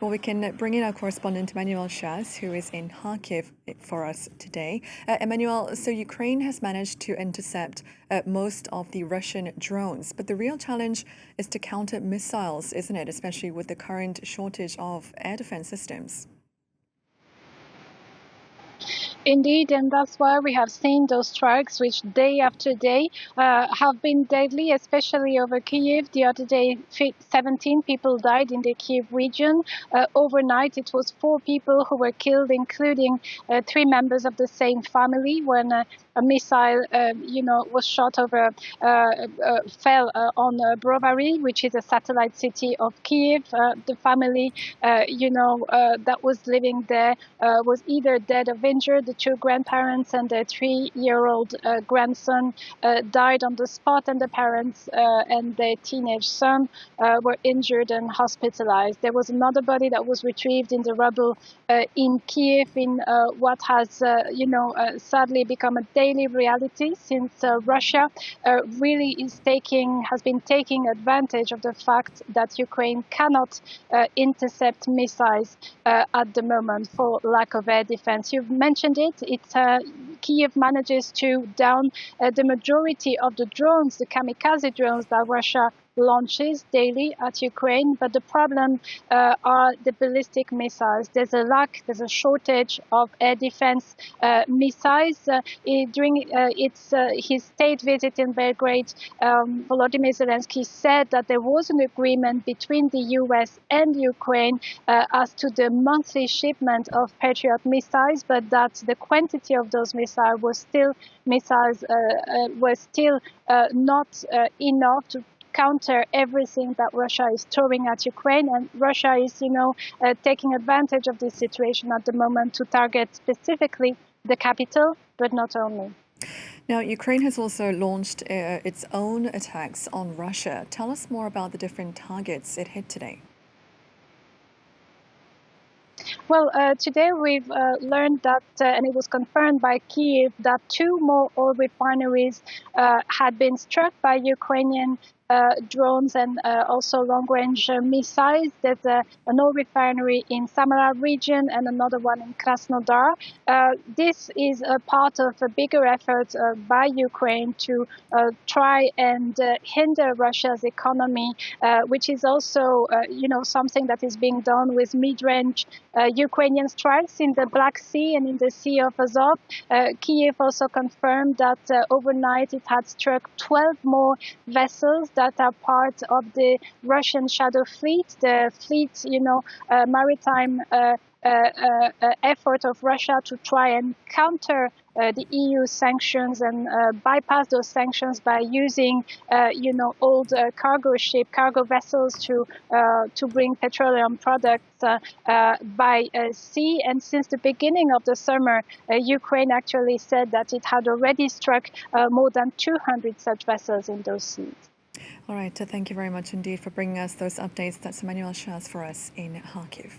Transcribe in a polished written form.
Well, we can bring in our correspondent Emmanuelle Chaze, who is in Kyiv for us today. Emmanuelle, so Ukraine has managed to intercept most of the Russian drones, but the real challenge is to counter missiles, isn't it? Especially with the current shortage of air defense systems. Indeed, and that's why we have seen those strikes, which day after day have been deadly, especially over Kyiv. The other day, 17 people died in the Kyiv region. Overnight, it was 4 people who were killed, including 3 members of the same family, when a missile, was shot over, fell on Brovary, which is a satellite city of Kyiv. The family, that was living there was either dead or injured. The 2 grandparents and their 3-year-old grandson died on the spot, and the parents and their teenage son were injured and hospitalized. There was another body that was retrieved in the rubble in Kyiv, in what has, sadly become a daily reality since Russia really has been taking advantage of the fact that Ukraine cannot intercept missiles at the moment for lack of air defense. You've mentioned it. Kyiv manages to down the majority of the drones, the kamikaze drones that Russia launches daily at Ukraine, but the problem are the ballistic missiles. There's a shortage of air defense missiles. During his state visit in Belgrade, Volodymyr Zelensky said that there was an agreement between the US and Ukraine as to the monthly shipment of Patriot missiles, but that the quantity of those missiles was still not enough to counter everything that Russia is throwing at Ukraine, and Russia is, taking advantage of this situation at the moment to target specifically the capital, but not only. Now, Ukraine has also launched its own attacks on Russia. Tell us more about the different targets it hit today. Well, today we've learned that, and it was confirmed by Kyiv, that 2 more oil refineries had been struck by Ukrainian drones and also long-range missiles. There's an oil refinery in Samara region and another one in Krasnodar. This is a part of a bigger effort by Ukraine to try and hinder Russia's economy, which is also, something that is being done with mid-range Ukrainian strikes in the Black Sea and in the Sea of Azov. Kyiv also confirmed that overnight it had struck 12 more vessels that are part of the Russian shadow fleet, the fleet, maritime effort of Russia to try and counter the EU sanctions and bypass those sanctions by using, old cargo vessels to bring petroleum products by sea. And since the beginning of the summer, Ukraine actually said that it had already struck more than 200 such vessels in those seas. All right, thank you very much indeed for bringing us those updates. That's Emmanuelle Chaze for us in Kyiv.